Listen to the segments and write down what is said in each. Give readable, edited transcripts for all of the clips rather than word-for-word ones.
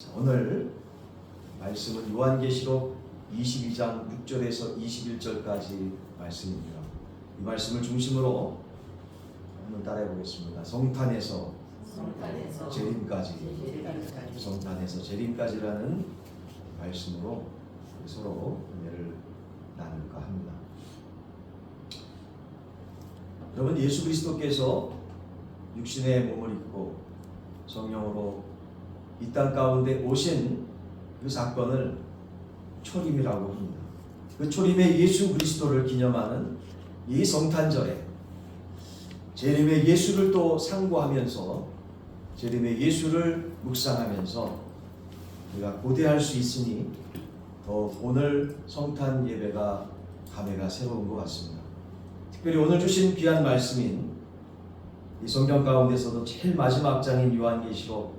오늘 말씀은 요한계시록 22장 6절에서 21절까지 말씀입니다. 이 말씀을 중심으로 한번 따라해 보겠습니다. 성탄에서 재림까지, 성탄에서 재림까지라는 말씀으로 서로 은혜를 나눌까 합니다. 여러분, 예수 그리스도께서 육신의 몸을 입고 성령으로 이 땅 가운데 오신 그 사건을 초림이라고 합니다. 그 초림의 예수 그리스도를 기념하는 이 성탄절에 재림의 예수를 또 상고하면서 재림의 예수를 묵상하면서 우리가 고대할 수 있으니 더 오늘 성탄 예배가 감회가 새로운 것 같습니다. 특별히 오늘 주신 귀한 말씀인 이 성경 가운데서도 제일 마지막 장인 요한계시록,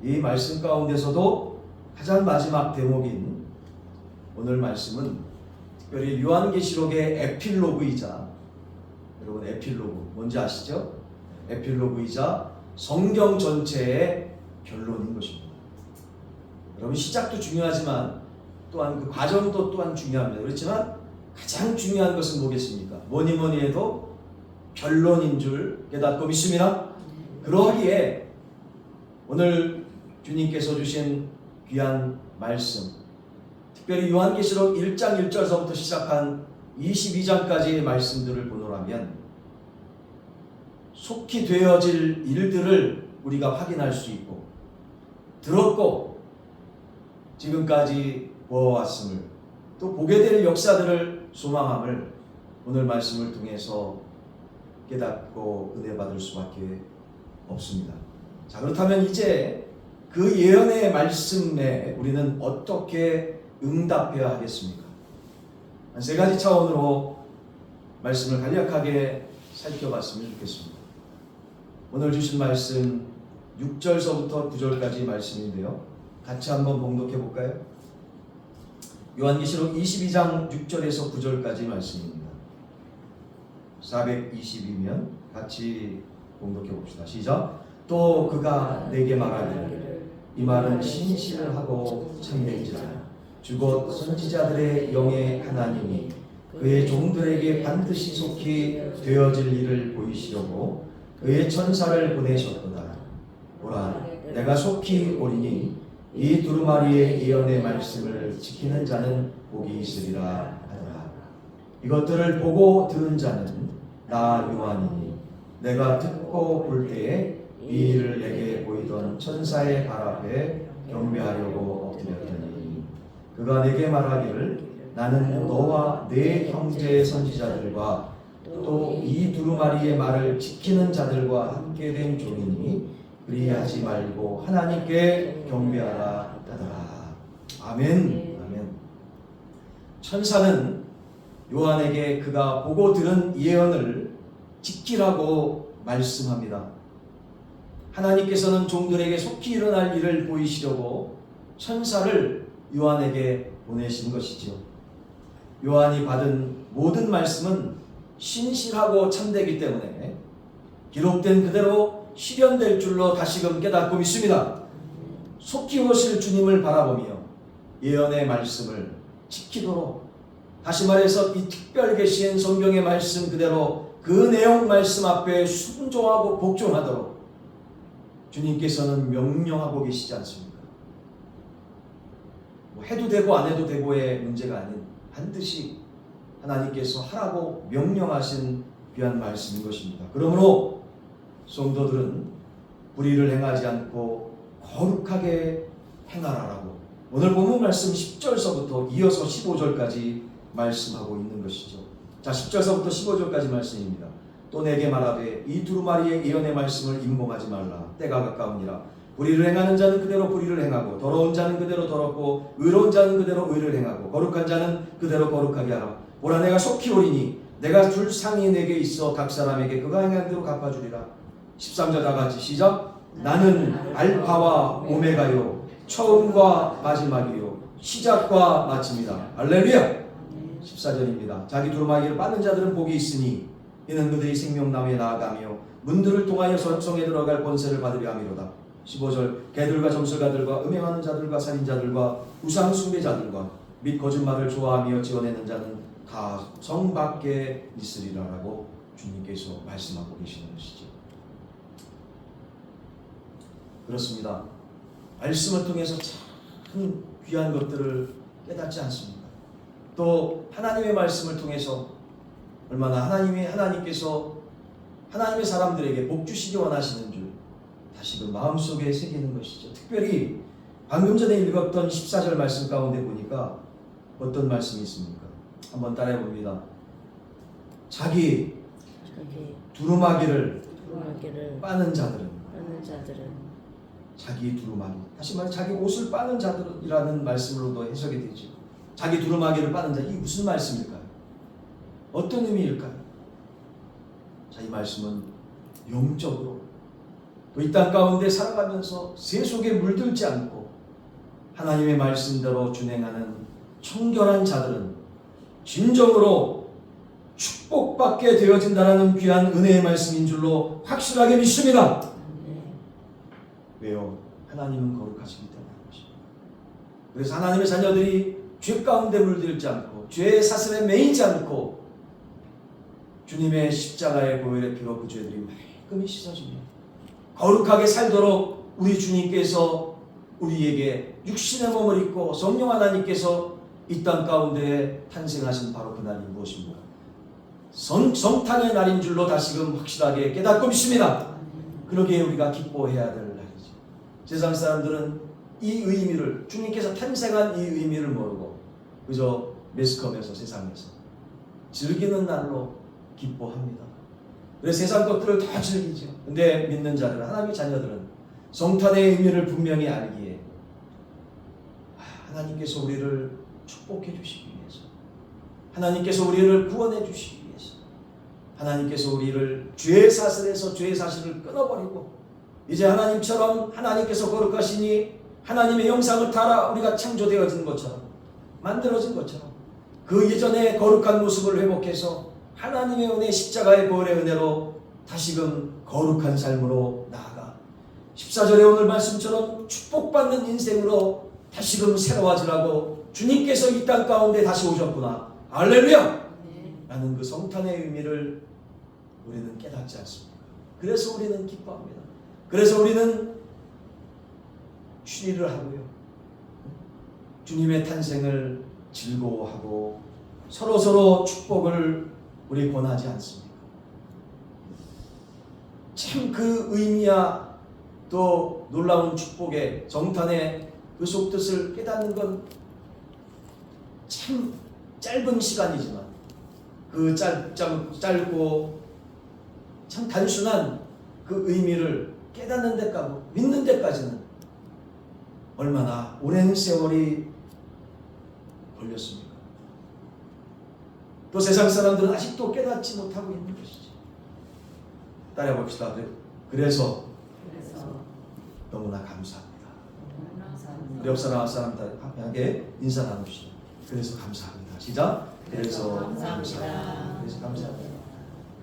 이 말씀 가운데서도 가장 마지막 대목인 오늘 말씀은 특별히 요한계시록의 에필로그이자, 여러분 에필로그 뭔지 아시죠? 에필로그이자 성경 전체의 결론인 것입니다. 여러분, 시작도 중요하지만 또한 그 과정도 또한 중요합니다. 그렇지만 가장 중요한 것은 뭐겠습니까? 뭐니 해도 결론인 줄 깨닫고 믿습니다. 그러하기에 오늘 주님께서 주신 귀한 말씀, 특별히 요한계시록 1장 1절서부터 시작한 22장까지의 말씀들을 보노라면 속히 되어질 일들을 우리가 확인할 수 있고, 들었고 지금까지 보아왔음을, 또 보게 될 역사들을 소망함을 오늘 말씀을 통해서 깨닫고 은혜 받을 수밖에 없습니다. 자, 그렇다면 이제 그 예언의 말씀에 우리는 어떻게 응답해야 하겠습니까? 한 세 가지 차원으로 말씀을 간략하게 살펴봤으면 좋겠습니다. 오늘 주신 말씀 6절서부터 9절까지 말씀인데요, 같이 한번 봉독해 볼까요? 요한계시록 22장 6절에서 9절까지 말씀입니다. 422면 같이 봉독해 봅시다. 시작. 또 그가 내게 말하기를, 이 말은 신실을 하고 참된지라 주곧 선지자들의 영의 하나님이 그의 종들에게 반드시 속히 되어질 일을 보이시려고 그의 천사를 보내셨도다. 보라, 내가 속히 오리니 이 두루마리의 예언의 말씀을 지키는 자는 복이 있으리라 하더라. 이것들을 보고 들은 자는 나 요한이니 내가 듣고 볼 때에 이 일을 내게 보이던 천사의 발 앞에 경배하려고 엎드렸더니 그가 내게 말하기를, 나는 너와 네 형제 선지자들과 또 이 두루마리의 말을 지키는 자들과 함께 된 종이니 그리하지 말고 하나님께 경배하라 하더라. 아멘. 아멘. 천사는 요한에게 그가 보고 들은 예언을 지키라고 말씀합니다. 하나님께서는 종들에게 속히 일어날 일을 보이시려고 천사를 요한에게 보내신 것이지요. 요한이 받은 모든 말씀은 신실하고 참되기 때문에 기록된 그대로 실현될 줄로 다시금 깨닫고 믿습니다. 속히 오실 주님을 바라보며 예언의 말씀을 지키도록, 다시 말해서 이 특별 계시인 성경의 말씀 그대로 그 내용 말씀 앞에 순종하고 복종하도록 주님께서는 명령하고 계시지 않습니까? 뭐 해도 되고 안 해도 되고의 문제가 아닌 반드시 하나님께서 하라고 명령하신 귀한 말씀인 것입니다. 그러므로 성도들은 불의를 행하지 않고 거룩하게 행하라라고 오늘 본문 말씀 10절서부터 이어서 15절까지 말씀하고 있는 것이죠. 자, 10절서부터 15절까지 말씀입니다. 또 내게 말하되 이 두루마리의 예언의 말씀을 임봉하지 말라. 때가 가까우니라. 불의를 행하는 자는 그대로 불의를 행하고, 더러운 자는 그대로 더럽고, 의로운 자는 그대로 의를 행하고, 거룩한 자는 그대로 거룩하게 하라. 보라, 내가 속히 오리니 내가 줄 상이 내게 있어 각 사람에게 그가 행한 대로 갚아주리라. 13절 다 같이 시작. 나는 알파와 오메가요, 처음과 마지막이요, 시작과 마침이다. 할렐루야. 14절입니다. 자기 두루마리를 빠는 자들은 복이 있으니 이는 그들이 생명나무에 나아가며 문들을 통하여 성에 들어갈 권세를 받으려 함이로다. 15절 개들과 점술가들과 음행하는 자들과 살인자들과 우상 숭배자들과 및 거짓말을 좋아하며 지어내는 자는 다 성 밖에 있으리라라고 주님께서 말씀하고 계시는 것이죠. 그렇습니다. 말씀을 통해서 참 귀한 것들을 깨닫지 않습니까? 또 하나님의 말씀을 통해서 얼마나 하나님께서 하나님의 사람들에게 복 주시기 원하시는 줄 다시금 마음속에 새기는 것이죠. 특별히 방금 전에 읽었던 14절 말씀 가운데 보니까 어떤 말씀이 있습니까? 한번 따라해 봅니다. 자기 두루마기를 빠는 자들은 자기 두루마기, 다시 말해 자기 옷을 빠는 자들이라는 말씀으로도 해석이 되죠. 자기 두루마기를 빠는 자, 이게 무슨 말씀일까요? 어떤 의미일까요? 자, 이 말씀은 영적으로 또 이 땅 가운데 살아가면서 세속에 물들지 않고 하나님의 말씀대로 준행하는 청결한 자들은 진정으로 축복받게 되어진다는 귀한 은혜의 말씀인 줄로 확실하게 믿습니다. 왜요? 하나님은 거룩하시기 때문인 것입니다. 그래서 하나님의 자녀들이 죄 가운데 물들지 않고 죄의 사슬에 매이지 않고 주님의 십자가의 보혈의 피로 그 죄들이 말끔히 씻어지며 거룩하게 살도록 우리 주님께서 우리에게 육신의 몸을 입고 성령 하나님께서 이 땅 가운데 탄생하신 바로 그날이 무엇입니까? 성탄의 날인 줄로 다시금 확실하게 깨닫고 믿습니다. 그러기에 우리가 기뻐해야 될 날이죠. 세상 사람들은 이 의미를, 주님께서 탄생한 이 의미를 모르고 그저 매스컴에서 세상에서 즐기는 날로 기뻐합니다. 그래서 세상 것들을 다 즐기죠. 근데 믿는 자들은, 하나님의 자녀들은 성탄의 의미를 분명히 알기에 하나님께서 우리를 축복해 주시기 위해서, 하나님께서 우리를 구원해 주시기 위해서, 하나님께서 우리를 죄의 사슬에서 죄의 사실을 끊어버리고 이제 하나님처럼 하나님께서 거룩하시니 하나님의 영상을 따라 우리가 창조되어진 것처럼, 만들어진 것처럼 그 예전의 거룩한 모습을 회복해서 하나님의 은혜, 십자가의 보혈의 은혜로 다시금 거룩한 삶으로 나아가 14절의 오늘 말씀처럼 축복받는 인생으로 다시금 새로워지라고 주님께서 이 땅 가운데 다시 오셨구나, 할렐루야! 라는 그 성탄의 의미를 우리는 깨닫지 않습니까? 그래서 우리는 기뻐합니다. 그래서 우리는 추리를 하고요, 주님의 탄생을 즐거워하고 서로서로 축복을 우리 권하지 않습니까? 참 그 의미야 또 놀라운 축복의 정탄의 그 속뜻을 깨닫는 건 참 짧은 시간이지만 그 짧고 참 단순한 그 의미를 깨닫는 데까지, 믿는 데까지는 얼마나 오랜 세월이 걸렸습니까? 또 세상 사람들은 아직도 깨닫지 못하고 있는 것이죠. 따라해 봅시다. 그래서 너무나 감사합니다. 우리 옆 사람, 앞 사람들에게 인사 나눕시다. 그래서 감사합니다. 시작. 그래서 감사합니다. 그래서 감사합니다.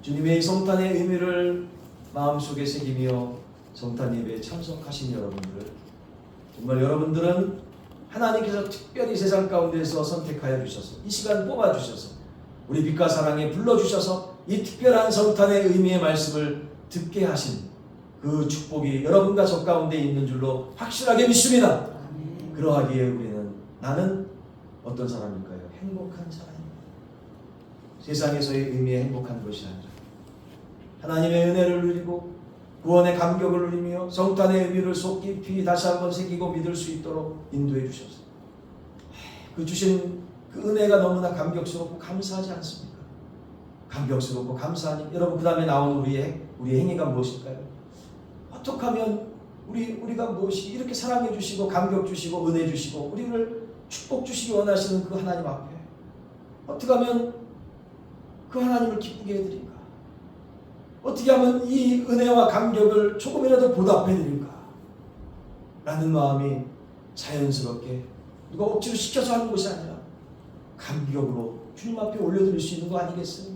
주님의 이 성탄의 의미를 마음속에 새기며 성탄 예배에 참석하신 여러분들, 정말 여러분들은 하나님께서 특별히 세상 가운데서 선택하여 주셔서 이 시간 뽑아주셔서 우리 빛과 사랑에 불러주셔서 이 특별한 성탄의 의미의 말씀을 듣게 하신 그 축복이 여러분과 저 가운데 있는 줄로 확실하게 믿습니다. 그러하기에 우리는, 나는 어떤 사람일까요? 행복한 사람입니다. 세상에서의 의미의 행복한 것이 아니라 하나님의 은혜를 누리고 구원의 감격을 누리며 성탄의 의미를 속 깊이 다시 한번 새기고 믿을 수 있도록 인도해 주셔서 그 주신 그 은혜가 너무나 감격스럽고 감사하지 않습니까? 감격스럽고 감사하니 여러분, 그 다음에 나온 우리의 행위가 무엇일까요? 어떻게 하면 우리가 무엇이 이렇게 사랑해 주시고 감격 주시고 은혜 주시고 우리를 축복 주시기 원하시는 그 하나님 앞에 어떻게 하면 그 하나님을 기쁘게 해드릴까? 어떻게 하면 이 은혜와 감격을 조금이라도 보답해 드릴까? 라는 마음이 자연스럽게 누가 억지로 시켜서 하는 것이 아니라 감격으로 주님 앞에 올려드릴 수 있는 거 아니겠어요?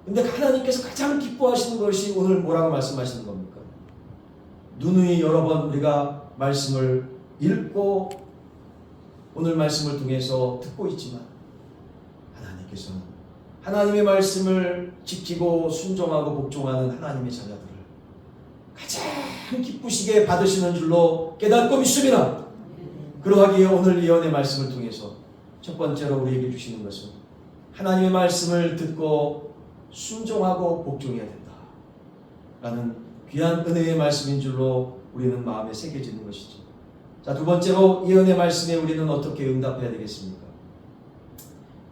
근데 하나님께서 가장 기뻐하시는 것이 오늘 뭐라고 말씀하시는 겁니까? 누누이 여러 번 우리가 말씀을 읽고 오늘 말씀을 통해서 듣고 있지만 하나님께서는 하나님의 말씀을 지키고 순종하고 복종하는 하나님의 자녀들을 가장 기쁘시게 받으시는 줄로 깨닫고 믿습니다. 그러하기에 오늘 예언의 말씀을 통해서 첫 번째로 우리에게 주시는 것은 하나님의 말씀을 듣고 순종하고 복종해야 된다 라는 귀한 은혜의 말씀인 줄로 우리는 마음에 새겨지는 것이죠. 자, 두 번째로 예언의 말씀에 우리는 어떻게 응답해야 되겠습니까?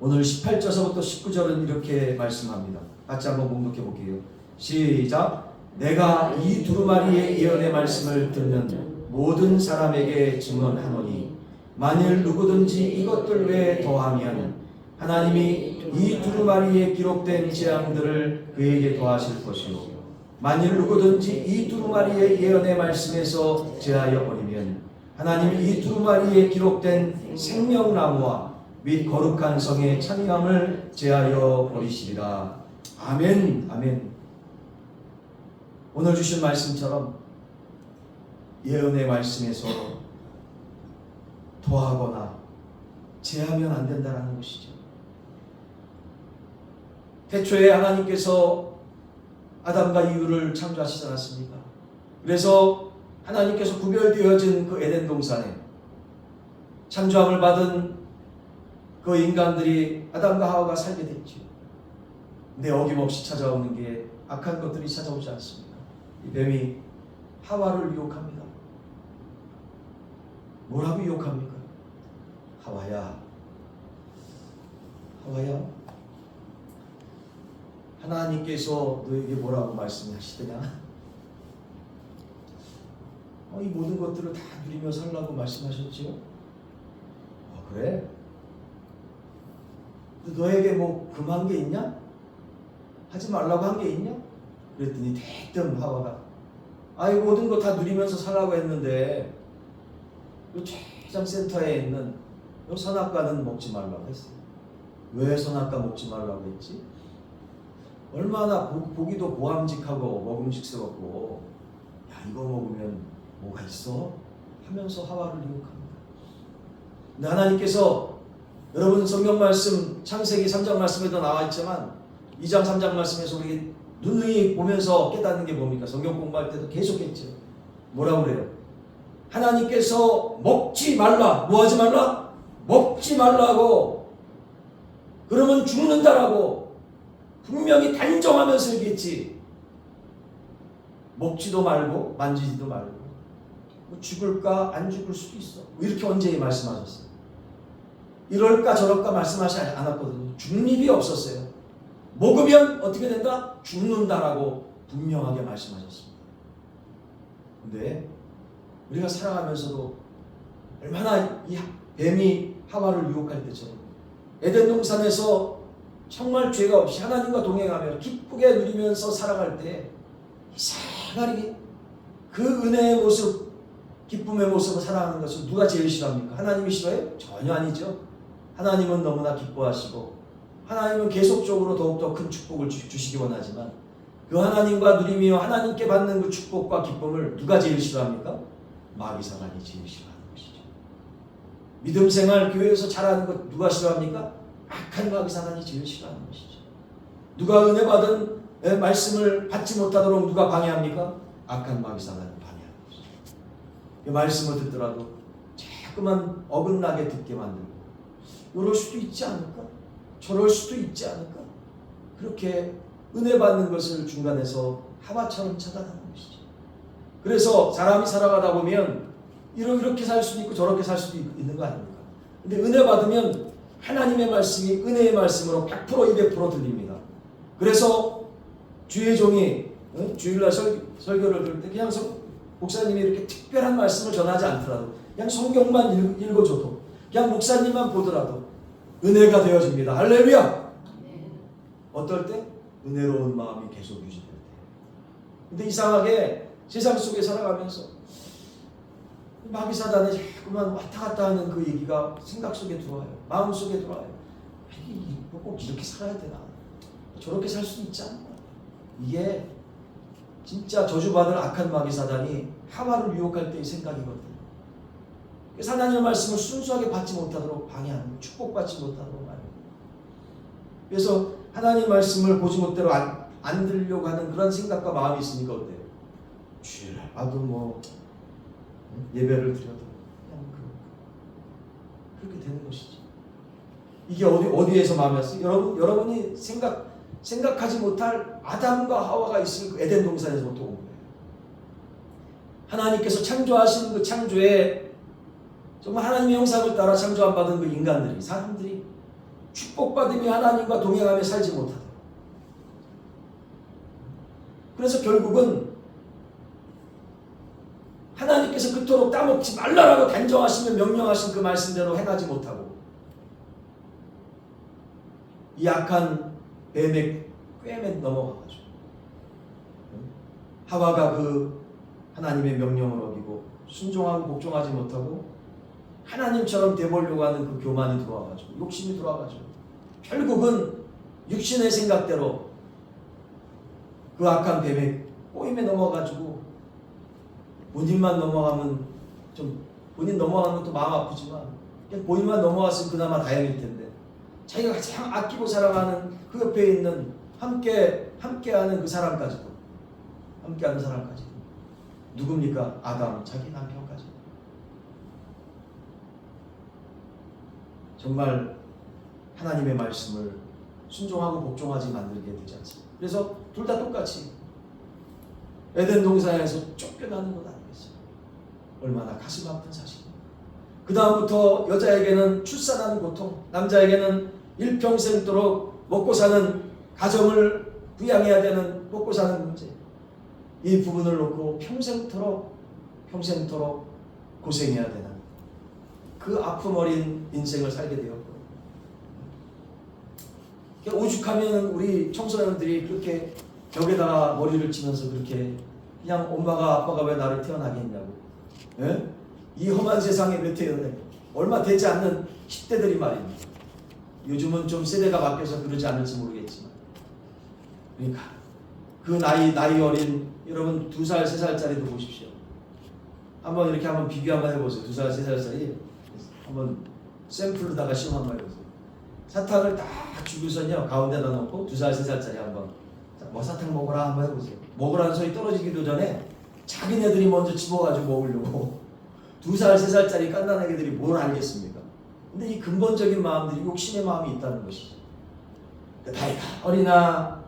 오늘 18절서부터 19절은 이렇게 말씀합니다. 같이 한번 봉독해 볼게요. 시작. 내가 이 두루마리의 예언의 말씀을 듣는 모든 사람에게 증언하노니 만일 누구든지 이것들 외에 더하면 하나님이 이 두루마리에 기록된 재앙들을 그에게 더하실 것이요 만일 누구든지 이 두루마리의 예언의 말씀에서 제하여 버리면 하나님이 이 두루마리에 기록된 생명나무와 및 거룩한 성의 참여함을 제하여 버리시리라. 아멘. 아멘. 오늘 주신 말씀처럼 예언의 말씀에서 더하거나 제하면 안 된다는 것이죠. 태초에 하나님께서 아담과 이브를 창조하시지 않았습니까? 그래서 하나님께서 구별되어진 그 에덴 동산에 창조함을 받은 그 인간들이 아담과 하와가 살게 됐죠. 근데 어김없이 찾아오는 게 악한 것들이 찾아오지 않습니까? 이 뱀이 하와를 유혹합니다. 뭐라고 유혹합니까? 하와야, 하나님께서 너에게 뭐라고 말씀하시더냐? 이 모든 것들을 다 누리며 살라고 말씀하셨지요? 그래? 너에게 뭐 금한 게 있냐? 하지 말라고 한 게 있냐? 그랬더니 대뜸 하와가 이 모든 거 다 누리면서 살라고 했는데 이 최장 센터에 있는 이 선악과는 먹지 말라고 했어요. 왜 선악과 먹지 말라고 했지? 얼마나 보기도 보암직하고 먹음직스럽고 이거 먹으면 뭐가 있어? 하면서 하와를 유혹합니다. 근데 하나님께서 여러분 성경 말씀 창세기 3장 말씀에도 나와 있지만 2장 3장 말씀에서 우리 누누이 보면서 깨닫는 게 뭡니까? 성경 공부할 때도 계속했죠. 뭐라고 그래요? 하나님께서 먹지 말라. 뭐 하지 말라? 먹지 말라고. 그러면 죽는다라고 분명히 단정하면서 얘기했지. 먹지도 말고 만지지도 말고 죽을까 안 죽을 수도 있어. 이렇게 언제 말씀하셨어요? 이럴까 저럴까 말씀하시지 않았거든요. 중립이 없었어요. 먹으면 어떻게 된다? 죽는다라고 분명하게 말씀하셨습니다. 근데 우리가 살아가면서도 얼마나 이 뱀이 하와를 유혹할 때처럼 에덴 동산에서 정말 죄가 없이 하나님과 동행하며 기쁘게 누리면서 살아갈 때 이상하게 그 은혜의 모습, 기쁨의 모습을 살아가는 것을 누가 제일 싫어합니까? 하나님이 싫어해요? 전혀 아니죠. 하나님은 너무나 기뻐하시고 하나님은 계속적으로 더욱더 큰 축복을 주시기 원하지만 그 하나님과 누리며 하나님께 받는 그 축복과 기쁨을 누가 제일 싫어합니까? 마귀사단이 제일 싫어하는 것이죠. 믿음 생활 교회에서 잘하는 것 누가 싫어합니까? 악한 마귀사단이 제일 싫어하는 것이죠. 누가 은혜 받은 말씀을 받지 못하도록 누가 방해합니까? 악한 마귀사단이 방해하는 것이죠. 그 말씀을 듣더라도 자꾸만 어긋나게 듣게 만들고 이럴 수도 있지 않을까? 저럴 수도 있지 않을까? 그렇게 은혜 받는 것을 중간에서 하와처럼 차단하는 것이죠. 그래서 사람이 살아가다 보면 이렇게 살 수도 있고 저렇게 살 수도 있는 거 아닙니까? 근데 은혜 받으면 하나님의 말씀이 은혜의 말씀으로 100% 200% 들립니다. 그래서 주의 종이 주일날 설교를 들을 때 그냥 목사님이 이렇게 특별한 말씀을 전하지 않더라도 그냥 성경만 읽어줘도 그냥 목사님만 보더라도 은혜가 되어집니다. 할렐루야! 어떨 때? 은혜로운 마음이 계속 유지될 때. 근데 이상하게 세상 속에 살아가면서 마귀사단이 자꾸만 왔다 갔다 하는 그 얘기가 생각 속에 들어와요. 마음 속에 들어와요. 꼭 이렇게 살아야 되나? 저렇게 살 수 있지 않나? 이게 진짜 저주받을 악한 마귀 사단이 하와를 유혹할 때의 생각이거든요. 그래서 하나님의 말씀을 순수하게 받지 못하도록 방해하는, 축복받지 못하도록 하는. 그래서 하나님 말씀을 보지 못대로 안 들으려고 하는 그런 생각과 마음이 있으니까 어때요? 주일날 봐도 뭐 예배를 드려도 그냥 그렇게 되는 것이지. 이게 어디에서 마음이 왔어요? 여러분이 생각하지 못할 아담과 하와가 있을 그 에덴 동산에서부터 온 거예요. 하나님께서 창조하신 그 창조에 정말 하나님의 형상을 따라 창조한 받은 그 인간들이, 사람들이 축복받으며 하나님과 동행하며 살지 못하다. 그래서 결국은 하나님께서 그토록 따먹지 말라라고 단정하시며 명령하신 그 말씀대로 행하지 못하고 이 악한 뱀의 꾀에 넘어가가지고 하와가 그 하나님의 명령을 어기고 순종하고 복종하지 못하고 하나님처럼 되보려고 하는 그 교만이 들어와가지고 욕심이 들어와가지고 결국은 육신의 생각대로 그 악한 뱀의 꼬임에 넘어가지고 본인만 넘어가면 좀 본인 넘어가는 것도 마음 아프지만 그냥 본인만 넘어갔으면 그나마 다행일 텐데 자기가 가장 아끼고 사랑하는 그 옆에 있는 함께하는 그 사람까지도 함께하는 사람까지도 누굽니까? 아담 자기 남편까지. 정말 하나님의 말씀을 순종하고 복종하지 만들게 되지 않습니까? 그래서 둘 다 똑같이 에덴 동산에서 쫓겨나는 것 아니겠어요? 얼마나 가슴 아픈 사실입니다. 그 다음부터 여자에게는 출산하는 고통, 남자에게는 일평생도록 먹고 사는 가정을 부양해야 되는 먹고 사는 문제, 이 부분을 놓고 평생토록 고생해야 되는 그 아픔 어린 인생을 살게 되었고, 오죽하면 우리 청소년들이 그렇게 벽에다가 머리를 치면서 그렇게 그냥 엄마가 아빠가 왜 나를 태어나게 했냐고, 예? 이 험한 세상에 몇 태어나게 얼마 되지 않는 10대들이 말입니다. 요즘은 좀 세대가 바뀌어서 그러지 않을지 모르겠지만, 그러니까 그 나이 어린 여러분 2살, 3살짜리도 보십시오. 한번 비교 한번 해보세요. 2살, 3살짜리 한번 샘플로다가 시험 한번 해보세요. 사탕을 딱 주고서요 가운데다 놓고 2살, 3살짜리 한번 뭐 사탕 먹어라 한번 해보세요. 먹으라는 소리 떨어지기도 전에 자기네들이 먼저 집어가지고 먹으려고 2살, 3살짜리 깐난한 애들이 뭘 알겠습니까? 근데 이 근본적인 마음들이 욕심의 마음이 있다는 것이죠. 나이가 어리나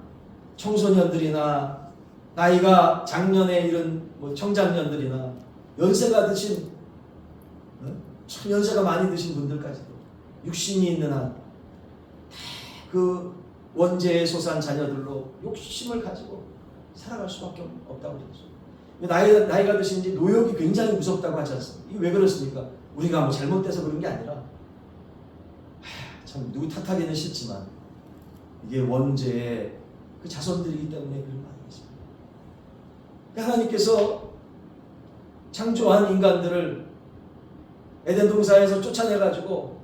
청소년들이나 나이가 작년에 이른 청장년들이나 연세가 드신 연세가 많이 드신 분들까지도 육신이 있는 한 그 원죄의 소산 자녀들로 욕심을 가지고 살아갈 수밖에 없다고 그랬죠. 나이가 드신 이제 노역이 굉장히 무섭다고 하지 않습니까? 이게 왜 그렇습니까? 우리가 뭐 잘못돼서 그런 게 아니라 참 누구 탓하기는 싫지만 이게 원죄의 그 자손들이기 때문에 그런 거 아니겠습니까? 하나님께서 창조한 인간들을 에덴 동산에서 쫓아내가지고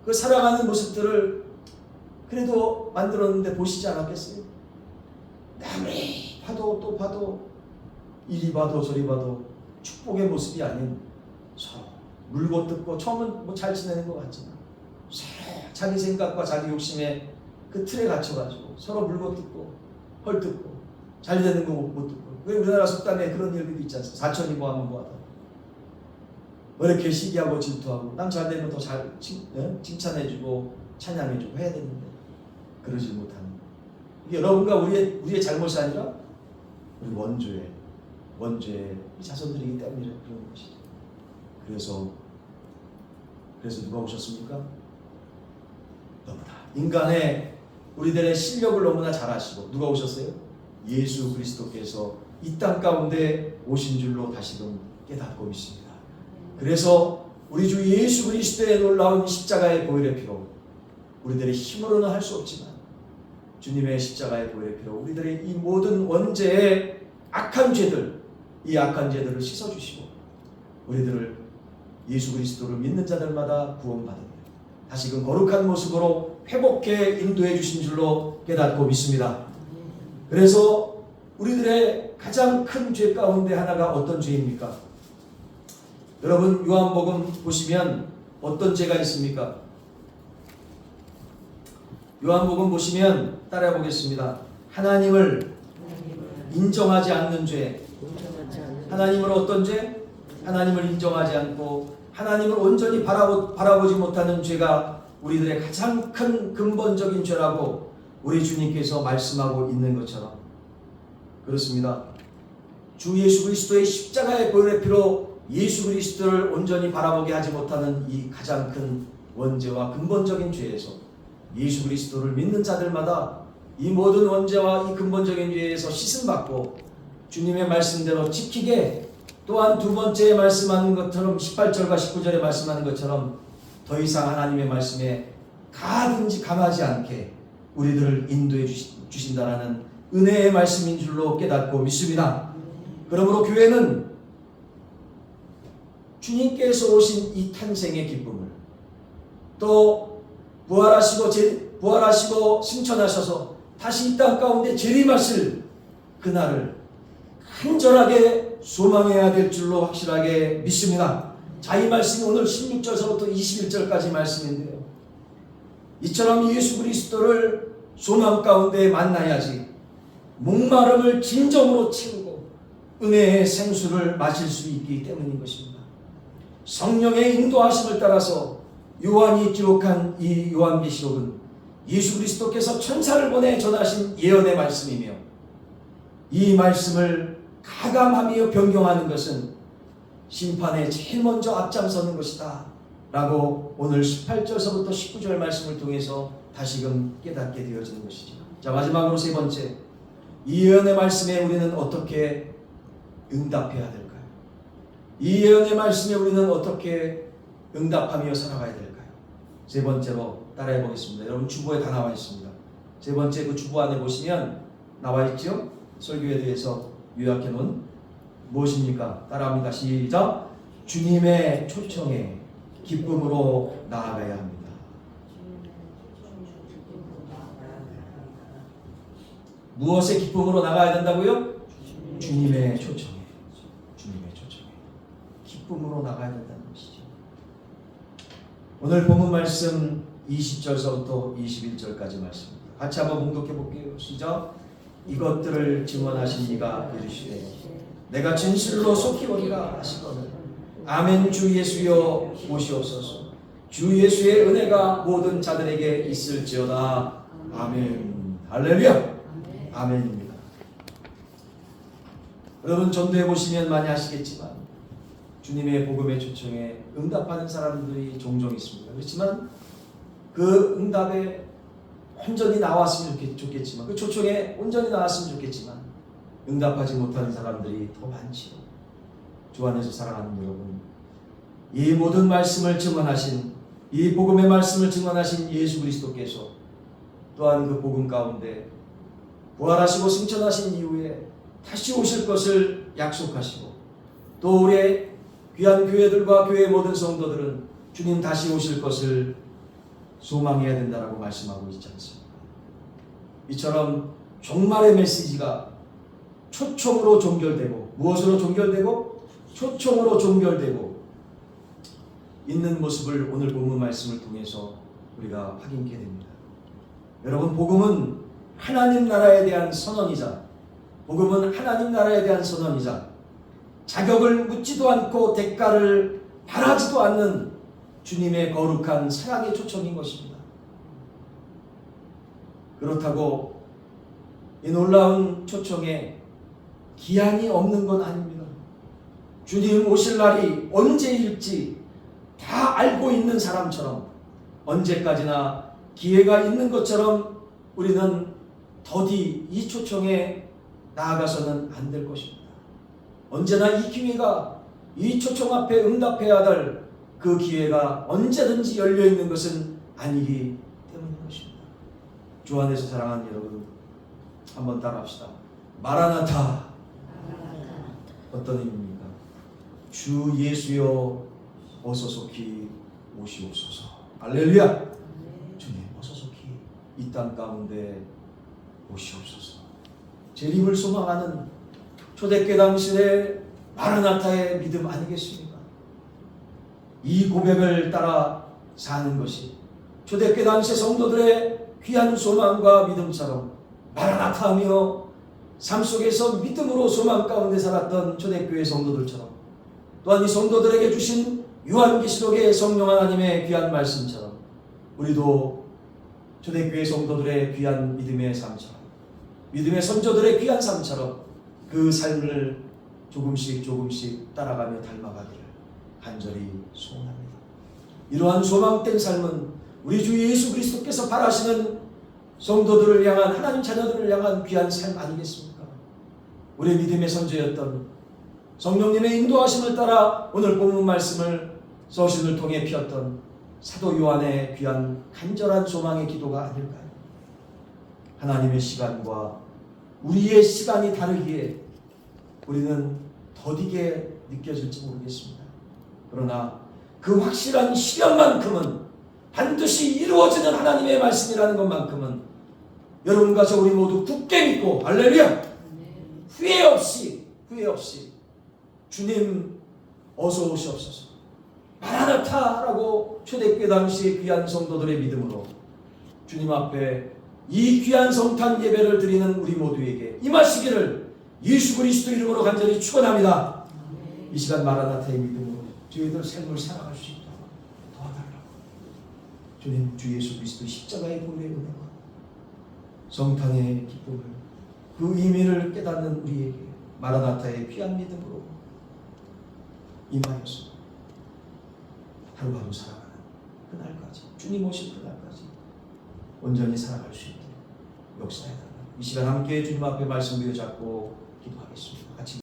그 살아가는 모습들을 그래도 만들었는데 보시지 않았겠어요? 아무리 봐도 또 봐도 이리 봐도 저리 봐도 축복의 모습이 아닌 서로 물고 뜯고 처음은 뭐 잘 지내는 것 같지만 서로 자기 생각과 자기 욕심에 그 틀에 갇혀가지고 서로 물고 뜯고 헐뜯고 잘 되는 거 못 듣고. 왜 우리나라 속담에 그런 일들이 있지 않습니까? 사천이 뭐하면 뭐하다. 왜 이렇게 시기하고 질투하고 남 잘 되면 더 잘 칭찬해주고 찬양해주고 해야 되는데 그러지 못하는. 이게 여러분과 우리의 잘못이 아니라 우리 원죄의 자손들이기 때문에 그런 것이죠. 그래서 누가 오셨습니까? 너무나 인간의 우리들의 실력을 너무나 잘 아시고 누가 오셨어요? 예수 그리스도께서 이 땅 가운데 오신 줄로 다시금 깨닫고 있습니다. 그래서 우리 주 예수 그리스도의 놀라운 십자가의 보혈의 피로 우리들의 힘으로는 할 수 없지만 주님의 십자가의 보혈의 피로 우리들의 이 모든 원죄의 악한 죄들, 이 악한 죄들을 씻어주시고 우리들을 예수 그리스도를 믿는 자들마다 구원받으며 다시금 거룩한 모습으로 회복해 인도해 주신 줄로 깨닫고 믿습니다. 그래서 우리들의 가장 큰 죄 가운데 하나가 어떤 죄입니까? 여러분 요한복음 보시면 어떤 죄가 있습니까? 요한복음 보시면 따라해 보겠습니다. 하나님을 인정하지 않는 죄. 하나님을 어떤 죄? 하나님을 인정하지 않고 하나님을 온전히 바라보지 못하는 죄가 우리들의 가장 큰 근본적인 죄라고 우리 주님께서 말씀하고 있는 것처럼 그렇습니다. 주 예수 그리스도의 십자가의 보혈의 피로 예수 그리스도를 온전히 바라보게 하지 못하는 이 가장 큰 원죄와 근본적인 죄에서 예수 그리스도를 믿는 자들마다 이 모든 원죄와 이 근본적인 죄에서 씻음받고 주님의 말씀대로 지키게 또한 두 번째에 말씀하는 것처럼 18절과 19절에 말씀하는 것처럼 더 이상 하나님의 말씀에 가든지 감하지 않게 우리들을 인도해 주신다라는 은혜의 말씀인 줄로 깨닫고 믿습니다. 그러므로 교회는 주님께서 오신 이 탄생의 기쁨을 또 부활하시고 승천하셔서 다시 이 땅 가운데 재림하실 그날을 간절하게 소망해야 될 줄로 확실하게 믿습니다. 자, 이 말씀이 오늘 16절서부터 21절까지 말씀인데요. 이처럼 예수 그리스도를 소망 가운데 만나야지 목마름을 진정으로 채우고 은혜의 생수를 마실 수 있기 때문인 것입니다. 성령의 인도하심을 따라서 요한이 기록한 이 요한계시록은 예수 그리스도께서 천사를 보내 전하신 예언의 말씀이며 이 말씀을 가감하며 변경하는 것은 심판에 제일 먼저 앞장서는 것이다 라고 오늘 18절서부터 19절 말씀을 통해서 다시금 깨닫게 되어지는 것이죠. 자, 마지막으로 세 번째, 이 예언의 말씀에 우리는 어떻게 응답해야 될까요? 이 예언의 말씀에 우리는 어떻게 응답하며 살아가야 될까요? 세 번째로 따라해 보겠습니다. 여러분 주보에 다 나와 있습니다. 세 번째 그 주보 안에 보시면 나와 있죠? 설교에 대해서 요약해 놓은 무엇입니까? 따라합니다. 시작. 주님의 초청에 기쁨으로 나아가야 합니다. 무엇의 기쁨으로 나가야 된다고요? 주님의 초청에. 주님의 초청에. 기쁨으로 나가야 된다는 것이죠. 오늘 본문 말씀 20절서부터 21절까지 말씀입니다. 같이 한번 봉독해 볼게요. 시작. 이것들을 증언하신 이가 이르시되 내가 진실로 속히 오리라 하시거늘 아멘. 주 예수여 오시옵소서. 주 예수의 은혜가 모든 자들에게 있을지어다. 아멘. 할렐루야. 아멘입니다. 여러분 전도해 보시면 많이 아시겠지만 주님의 복음의 초청에 응답하는 사람들이 종종 있습니다. 그렇지만 그 응답에 온전히 나왔으면 좋겠지만 그 초청에 온전히 나왔으면 좋겠지만 응답하지 못하는 사람들이 더 많지요. 주 안에서 사랑하는 여러분, 이 모든 말씀을 증언하신 이 복음의 말씀을 증언하신 예수 그리스도께서 또한 그 복음 가운데 부활하시고 승천하신 이후에 다시 오실 것을 약속하시고 또 우리의 귀한 교회들과 교회의 모든 성도들은 주님 다시 오실 것을 소망해야 된다라고 말씀하고 있지 않습니까? 이처럼 종말의 메시지가 초청으로 종결되고 무엇으로 종결되고 초청으로 종결되고 있는 모습을 오늘 본문 말씀을 통해서 우리가 확인하게 됩니다. 여러분 복음은 하나님 나라에 대한 선언이자 복음은 하나님 나라에 대한 선언이자 자격을 묻지도 않고 대가를 바라지도 않는 주님의 거룩한 사랑의 초청인 것입니다. 그렇다고 이 놀라운 초청에 기한이 없는 건 아닙니다. 주님 오실 날이 언제일지 다 알고 있는 사람처럼 언제까지나 기회가 있는 것처럼 우리는 더디 이 초청에 나아가서는 안 될 것입니다. 언제나 이 기회가 이 초청 앞에 응답해야 할 그 기회가 언제든지 열려있는 것은 아니기 때문인 것입니다. 주 안에서 사랑하는 여러분, 한번 따라합시다. 마라나타. 어떤 의미입니까? 주 예수여 어서 속히 오시옵소서. 할렐루야. 주님 어서 속히 이 땅 가운데 오시옵소서. 재림을 소망하는 초대교회 당시의 마라나타의 믿음 아니겠습니까? 이 고백을 따라 사는 것이 초대교회 당시 성도들의 귀한 소망과 믿음처럼 마라나타하며 삶 속에서 믿음으로 소망 가운데 살았던 초대교회 성도들처럼, 또한 이 성도들에게 주신 요한계시록의 성령 하나님의 귀한 말씀처럼 우리도 초대교회 성도들의 귀한 믿음의 삶처럼, 믿음의 선조들의 귀한 삶처럼 그 삶을 조금씩 따라가며 닮아가기를 간절히 소원합니다. 이러한 소망된 삶은 우리 주 예수 그리스도께서 바라시는 성도들을 향한, 하나님 자녀들을 향한 귀한 삶 아니겠습니까? 우리 믿음의 선조였던 성령님의 인도하심을 따라 오늘 본문 말씀을 서신을 통해 피웠던 사도 요한의 귀한 간절한 소망의 기도가 아닐까요? 하나님의 시간과 우리의 시간이 다르기에 우리는 더디게 느껴질지 모르겠습니다. 그러나 그 확실한 시간만큼은 반드시 이루어지는 하나님의 말씀이라는 것만큼은 여러분과 저 우리 모두 굳게 믿고, 할렐루야! 후회 없이 주님 어서 오시옵소서, 마라나타라고 초대교회 당시 귀한 성도들의 믿음으로 주님 앞에 이 귀한 성탄 예배를 드리는 우리 모두에게 임하시기를 예수 그리스도 이름으로 간절히 축원합니다. 이 시간 마라나타의 믿음으로 저희들 삶을 살아갈 수 있도록 도와달라고 주님, 주 예수 그리스도 십자가의 보혈의 은혜와 성탄의 기쁨을, 그 의미를 깨닫는 우리에게 마라나타의 귀한 믿음으로 임하여서 하루하루 살아가는 그날까지, 주님 오실 그날까지 온전히 살아갈 수 있도록 역사해달라고 이 시간 함께 주님 앞에 말씀 부여잡고 기도하겠습니다. 같이